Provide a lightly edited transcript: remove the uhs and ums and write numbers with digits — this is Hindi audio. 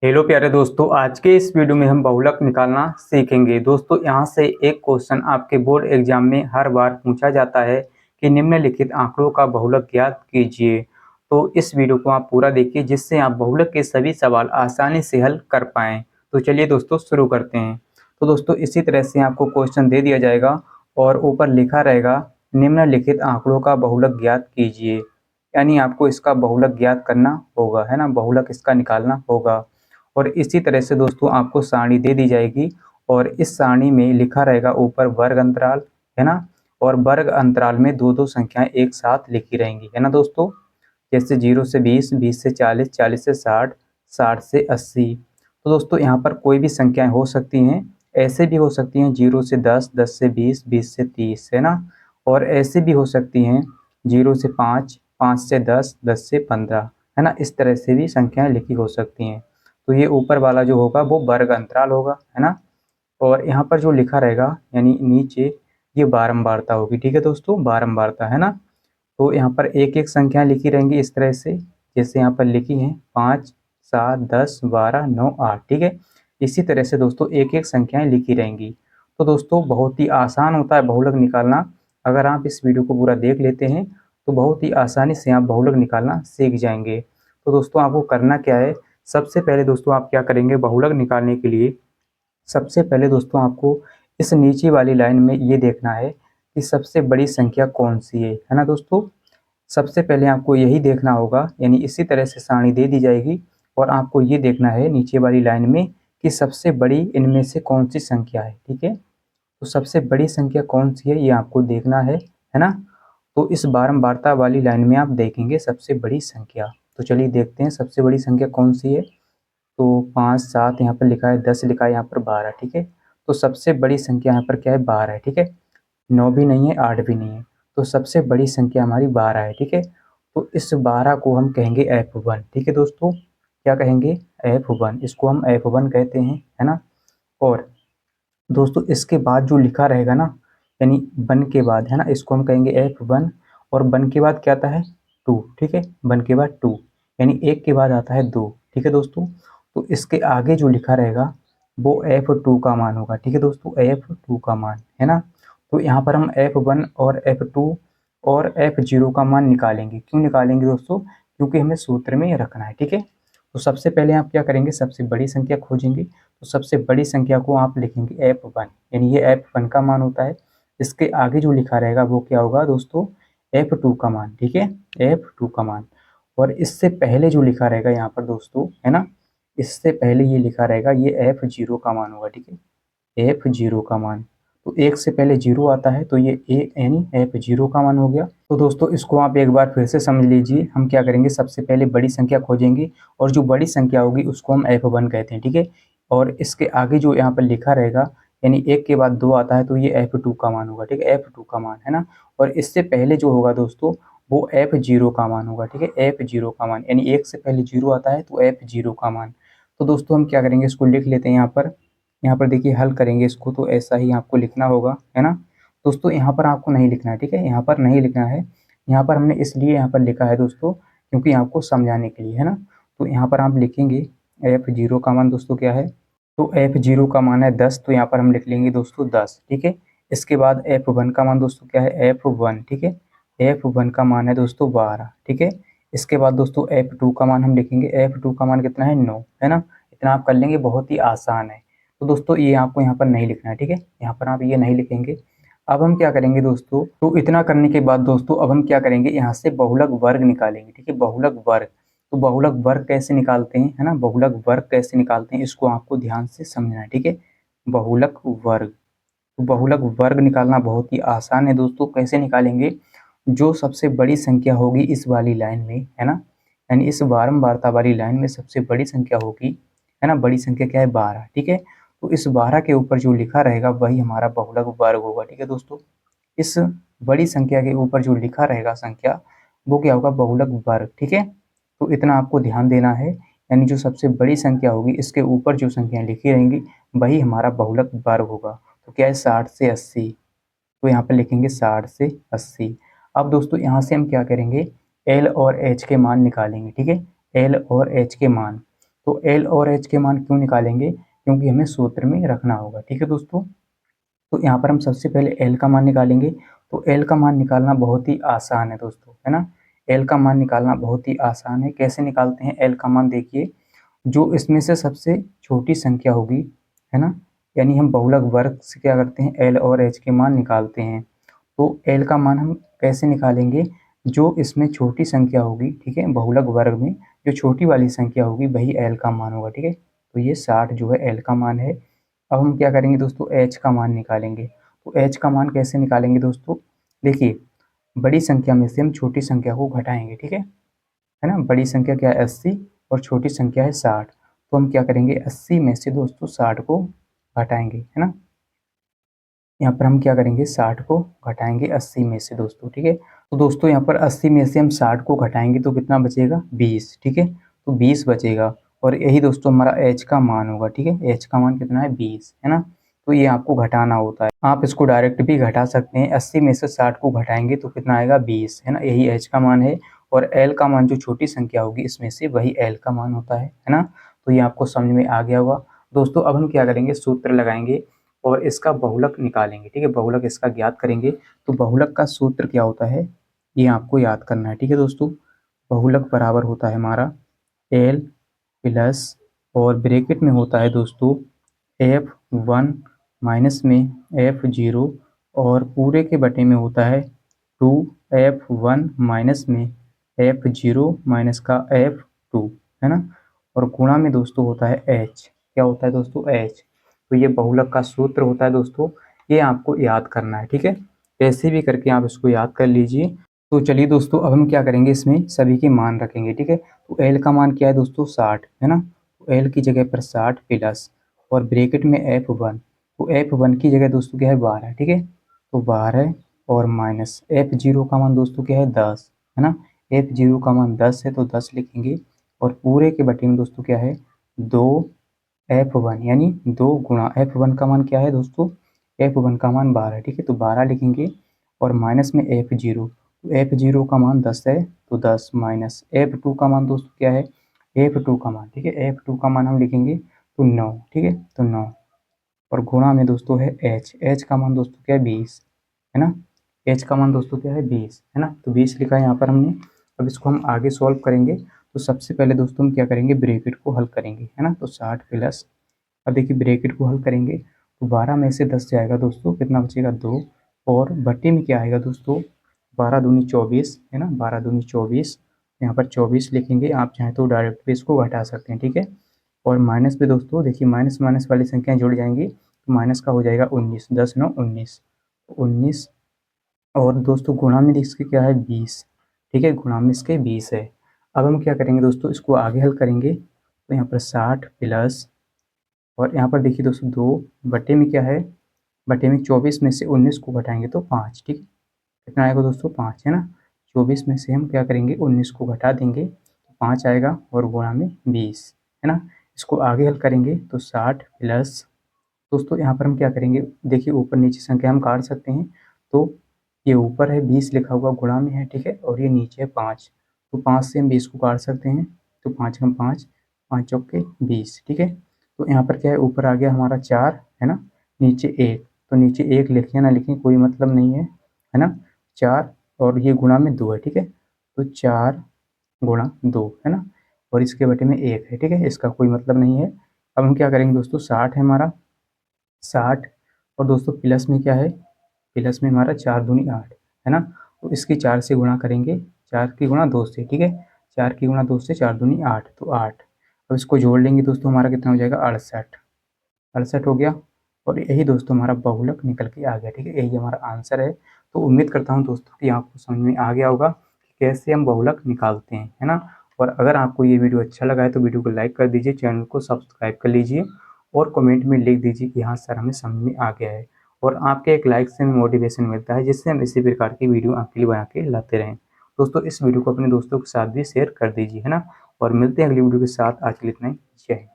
हेलो प्यारे दोस्तों, आज के इस वीडियो में हम बहुलक निकालना सीखेंगे। दोस्तों यहाँ से एक क्वेश्चन आपके बोर्ड एग्जाम में हर बार पूछा जाता है कि निम्नलिखित आंकड़ों का बहुलक ज्ञात कीजिए। तो इस वीडियो को आप पूरा देखिए जिससे आप बहुलक के सभी सवाल आसानी से हल कर पाएँ। तो चलिए दोस्तों शुरू करते हैं। तो दोस्तों इसी तरह से आपको क्वेश्चन दे दिया जाएगा और ऊपर लिखा रहेगा निम्नलिखित आंकड़ों का बहुलक ज्ञात कीजिए। यानी आपको इसका बहुलक ज्ञात करना होगा, है ना, बहुलक इसका निकालना होगा। और इसी तरह से दोस्तों आपको सारणी दे दी जाएगी और इस सारणी में लिखा रहेगा ऊपर वर्ग अंतराल, है ना, और वर्ग अंतराल में दो दो संख्याएं एक साथ लिखी रहेंगी, है ना दोस्तों। जैसे 0 से 20, 20 से 40, 40 से 60, 60 से 80। तो दोस्तों यहाँ पर कोई भी संख्याएं हो सकती हैं, ऐसे भी हो सकती हैं 0 से 10, 10 से 20, 20 से 30, है ना, और ऐसे भी हो सकती हैं 0 से 5, 5 से 10, 10 से 15, है ना। इस तरह से भी संख्याएं लिखी हो सकती हैं। तो ये ऊपर वाला जो होगा वो वर्ग अंतराल होगा, है ना। और यहाँ पर जो लिखा रहेगा यानी नीचे ये बारंबारता होगी, ठीक है दोस्तों, बारंबारता, है ना। तो यहाँ पर एक एक संख्या लिखी रहेंगी इस तरह से, जैसे यहाँ पर लिखी हैं 5, 7, 10, 12, 9, 8, ठीक है। इसी तरह से दोस्तों एक एक संख्याएं लिखी रहेंगी। तो दोस्तों बहुत ही आसान होता है बहुलक निकालना। अगर आप इस वीडियो को पूरा देख लेते हैं तो बहुत ही आसानी से आप बहुलक निकालना सीख जाएंगे। तो दोस्तों आपको करना क्या है, सबसे पहले दोस्तों आप क्या करेंगे बहुलक निकालने के लिए, सबसे पहले दोस्तों आपको इस नीचे वाली लाइन में ये देखना है कि सबसे बड़ी संख्या कौन सी है ना दोस्तों। सबसे पहले आपको यही देखना होगा, यानी इसी तरह से सारणी दे दी जाएगी और आपको ये देखना है नीचे वाली लाइन में कि सबसे बड़ी इनमें से कौन सी संख्या है, ठीक है। तो सबसे बड़ी संख्या कौन सी है ये आपको देखना है ना। तो इस बारंबारता वाली लाइन में आप देखेंगे सबसे बड़ी संख्या। तो चलिए देखते हैं सबसे बड़ी संख्या कौन सी है। तो 5, 7 यहाँ पर लिखा है, 10 लिखा है, यहाँ पर 12, ठीक है। तो सबसे बड़ी संख्या यहाँ पर क्या है, 12 है, ठीक है। 9 भी नहीं है, 8 भी नहीं है। तो सबसे बड़ी संख्या हमारी 12 है, ठीक है। तो इस 12 को हम कहेंगे F1, ठीक है दोस्तों। क्या कहेंगे, F1, इसको हम F1 कहते हैं, है ना। और दोस्तों इसके बाद जो लिखा रहेगा ना, यानी 1 के बाद, है ना, इसको हम कहेंगे F1। और 1 के बाद क्या आता है, 2, ठीक है। 1 के बाद 2, यानी 1 के बाद आता है 2, ठीक है दोस्तों। तो इसके आगे जो लिखा रहेगा वो F2 का मान होगा, ठीक है दोस्तों, F2 का मान, है ना। तो यहाँ पर हम F1 और F2 और F0 का मान निकालेंगे। क्यों निकालेंगे दोस्तों, क्योंकि हमें सूत्र में रखना है, ठीक है। तो सबसे पहले आप क्या करेंगे, सबसे बड़ी संख्या खोजेंगे। तो सबसे बड़ी संख्या को आप लिखेंगे F1, यानी ये F1 का मान होता है। इसके आगे जो लिखा रहेगा वो क्या होगा दोस्तों, F2 का मान, ठीक है, F2 का मान। और इससे पहले जो लिखा रहेगा यहाँ पर दोस्तों, है ना, इससे पहले ये लिखा रहेगा ये F0 का मान होगा, ठीक है, F0 का मान। तो एक से पहले 0 आता है तो ये यानी F0 का मान हो गया। तो दोस्तों इसको आप एक बार फिर से समझ लीजिए। हम क्या करेंगे, सबसे पहले बड़ी संख्या खोजेंगे और जो बड़ी संख्या होगी उसको हम F1 कहते हैं, ठीक है। और इसके आगे जो यहाँ पर लिखा रहेगा, यानी 1 के बाद 2 आता है तो ये F2 का मान होगा, ठीक है, F2 का मान, है ना। और इससे पहले जो होगा दोस्तों वो F0 का मान होगा, ठीक है, F0 का मान, यानी 1 से पहले 0 आता है तो F0 का मान। तो दोस्तों हम क्या करेंगे, इसको लिख लेते हैं यहाँ पर। यहाँ पर देखिए हल करेंगे इसको तो ऐसा ही आपको लिखना होगा, है ना। दोस्तों यहाँ पर आपको नहीं लिखना है, ठीक है, यहाँ पर नहीं लिखना है। यहाँ पर हमने इसलिए यहाँ पर लिखा है दोस्तों क्योंकि आपको समझाने के लिए, है ना। तो यहाँ पर आप लिखेंगे F0 का मान दोस्तों क्या है, तो F0 का मान है 10, तो यहाँ पर हम लिख लेंगे दोस्तों 10, ठीक है। इसके बाद F1 का मान दोस्तों क्या है, F1, ठीक है। F1 का मान है दोस्तों 12, ठीक है। इसके बाद दोस्तों F2 का मान हम लिखेंगे, F2 का मान कितना है, 9, है ना। इतना आप कर लेंगे, बहुत ही आसान है। तो दोस्तों ये आपको यहाँ पर नहीं लिखना है, ठीक है, यहाँ पर आप ये नहीं लिखेंगे। अब हम क्या करेंगे दोस्तों, तो इतना करने के बाद दोस्तों अब हम क्या करेंगे, यहाँ से बहुलक वर्ग निकालेंगे, ठीक है, बहुलक वर्ग। तो बहुलक वर्ग कैसे निकालते हैं, है ना, बहुलक वर्ग कैसे निकालते हैं इसको आपको ध्यान से समझना है, ठीक है। बहुलक वर्ग, तो बहुलक वर्ग निकालना बहुत ही आसान है दोस्तों। कैसे निकालेंगे, जो सबसे बड़ी संख्या होगी इस वाली लाइन में, है ना, यानी इस बारंबारता वाली लाइन में सबसे बड़ी संख्या होगी, है ना, बड़ी संख्या क्या है, 12, ठीक है। तो इस 12 के ऊपर जो लिखा रहेगा वही हमारा बहुलक वर्ग होगा, ठीक है दोस्तों। इस बड़ी संख्या के ऊपर जो लिखा रहेगा संख्या वो क्या होगा, बहुलक वर्ग, ठीक है। तो इतना आपको ध्यान देना है, यानी जो सबसे बड़ी संख्या होगी इसके ऊपर जो संख्या लिखी रहेंगी वही हमारा बहुलक वर्ग होगा। तो क्या है, 60 से 80, तो यहाँ पर लिखेंगे 60 से 80। अब दोस्तों यहाँ से हम क्या करेंगे, एल और एच के मान निकालेंगे, ठीक है, एल और एच के मान। तो एल और एच के मान क्यों निकालेंगे, क्योंकि हमें सूत्र में रखना होगा। ठीक है दोस्तों, तो यहाँ पर हम सबसे पहले एल का मान निकालेंगे। तो एल का मान निकालना बहुत ही आसान है दोस्तों, है ना। एल का मान निकालना बहुत ही आसान है। कैसे निकालते हैं एल का मान, देखिए जो इसमें से सबसे छोटी संख्या होगी, है ना, यानी हम बहुलक वर्ग से क्या करते हैं, एल और एच के मान निकालते हैं। तो एल का मान हम कैसे निकालेंगे, जो इसमें छोटी संख्या होगी, ठीक है, बहुलक वर्ग में जो छोटी वाली संख्या होगी वही एल का मान होगा। ठीक है, तो ये 60 जो है एल का मान है। अब हम क्या करेंगे दोस्तों, एच का मान निकालेंगे। तो एच का मान कैसे निकालेंगे दोस्तों, देखिए बड़ी संख्या में से हम छोटी संख्या को घटाएंगे। ठीक है ना, बड़ी संख्या क्या है 80 और छोटी संख्या है 60। तो हम क्या करेंगे 80 में से दोस्तों 60 को घटाएंगे, है ना। यहाँ पर हम क्या करेंगे 60 को घटाएंगे 80 में से दोस्तों। ठीक है, तो दोस्तों यहाँ पर 80 में से हम 60 को घटाएंगे तो कितना बचेगा 20। ठीक है, तो 20 बचेगा और यही दोस्तों हमारा एच का मान होगा। ठीक है, एच का मान कितना है 20, है ना। तो ये आपको घटाना होता है, आप इसको डायरेक्ट भी घटा सकते हैं। 80 में से 60 को घटाएंगे तो कितना आएगा 20, है ना, यही एच का मान है। और एल का मान जो छोटी संख्या होगी इसमें से वही एल का मान होता है ना। तो ये आपको समझ में आ गया होगा दोस्तों। अब हम क्या करेंगे, सूत्र लगाएंगे और इसका बहुलक निकालेंगे। ठीक है, बहुलक इसका ज्ञात करेंगे। तो बहुलक का सूत्र क्या होता है ये आपको याद करना है। ठीक है दोस्तों, बहुलक बराबर होता है हमारा एल प्लस और ब्रैकेट में होता है दोस्तों F1 माइनस में F0 और पूरे के बटे में होता है 2F1 माइनस में F0 माइनस का F2, है ना। और गुणा में दोस्तों होता है H, क्या होता है दोस्तों H। तो ये बहुलक का सूत्र होता है दोस्तों, ये आपको याद करना है। ठीक है, कैसे भी करके आप इसको याद कर लीजिए। तो चलिए दोस्तों, अब हम क्या करेंगे, इसमें सभी के मान रखेंगे। ठीक है, तो एल का मान क्या है दोस्तों 60, है ना। तो एल की जगह पर 60 प्लस और ब्रैकेट में F1, तो F1 की जगह दोस्तों क्या है 12। ठीक है, तो 12 और माइनस F0 का मान दोस्तों क्या है 10, है ना। F0 का मान 10 है तो 10 लिखेंगे और पूरे के बटे में दोस्तों क्या है 2F1, यानी 2 गुणा F1 का मान क्या है दोस्तों, F1 का मान 12। ठीक है, तो 12 लिखेंगे और माइनस में F0, तो F0 का मान 10 है तो 10 माइनस F2 का मान दोस्तों क्या है, F2 का मान, ठीक है, F2 का मान हम लिखेंगे तो 9। ठीक है, तो 9 और गुणा में दोस्तों है H का मान दोस्तों क्या है 20, है ना। H का मान दोस्तों क्या है 20, है ना, तो 20 लिखा है यहाँ पर हमने। अब इसको हम आगे सॉल्व करेंगे। तो सबसे पहले दोस्तों हम क्या करेंगे, ब्रैकेट को हल करेंगे, है ना। तो 60 प्लस, अब देखिए ब्रैकेट को हल करेंगे तो 12 में से 10 जाएगा दोस्तों, कितना बचेगा 2 और बट्टे में क्या आएगा दोस्तों 12 दूनी 24, है ना, 12 दूनी 24, यहाँ पर 24 लिखेंगे। आप चाहें तो डायरेक्ट भी इसको घटा सकते हैं। ठीक है, और माइनस पे दोस्तों देखिए माइनस माइनस वाली संख्याएं जुड़ जाएंगी तो माइनस का हो जाएगा 19, 10 9 19, 19 और दोस्तों गुणा में इसके क्या है 20। ठीक है, गुणा में इसके 20 है। अब हम क्या करेंगे दोस्तों, इसको आगे हल करेंगे। तो यहाँ पर 60 प्लस और यहाँ पर देखिए दोस्तों 2 बटे में क्या है, बटे में 24 में से 19 को घटाएंगे तो 5। ठीक है, कितना आएगा दोस्तों 5, है ना। 24 में से हम क्या करेंगे 19 को घटा देंगे तो 5 आएगा और गुणा में 20, है ना। इसको आगे हल करेंगे तो 60 प्लस, दोस्तों यहाँ पर हम क्या करेंगे, देखिए ऊपर नीचे संख्या हम काट सकते हैं। तो ये ऊपर है 20 लिखा हुआ गुणा में है, ठीक है, और ये नीचे है 5, तो 5 से हम 20 को काट सकते हैं। तो 5 कम 5, 5 चौके 20। ठीक है, तो यहाँ पर क्या है, ऊपर आ गया हमारा 4, है ना, नीचे 1, तो नीचे 1 लिखें ना लिखें कोई मतलब नहीं है ना। 4 और ये गुणा में 2 है। ठीक है, तो 4 गुणा 2, है ना, और इसके बटे में 1 है। ठीक है, इसका कोई मतलब नहीं है। अब हम क्या करेंगे दोस्तों, 60 है हमारा, 60 और दोस्तों प्लस में क्या है, प्लस में हमारा 4 दूनी 8, है ना। तो इसकी 4 से गुणा करेंगे, 4 की गुणा 2 से। ठीक है, 4 की गुणा 2 से 4 दूनी 8, तो 8। अब इसको जोड़ लेंगे दोस्तों, हमारा कितना हो जाएगा 68, 68 हो गया। और यही दोस्तों हमारा बहुलक निकल के आ गया। ठीक है, यही हमारा आंसर है। तो उम्मीद करता हूँ दोस्तों कि आपको समझ में आ गया होगा कि कैसे हम बहुलक निकालते हैं, है ना। और अगर आपको ये वीडियो अच्छा लगा है तो वीडियो को लाइक कर दीजिए, चैनल को सब्सक्राइब कर लीजिए और कमेंट में लिख दीजिए कि हाँ सर हमें समझ में आ गया है। और आपके एक लाइक से हमें मोटिवेशन मिलता है, जिससे हम इसी प्रकार की वीडियो आपके लिए बना के लाते रहें। दोस्तों इस वीडियो को अपने दोस्तों के साथ भी शेयर कर दीजिए, है ना। और मिलते हैं अगली वीडियो के साथ, आज के लिए इतना ही, जय हिंद।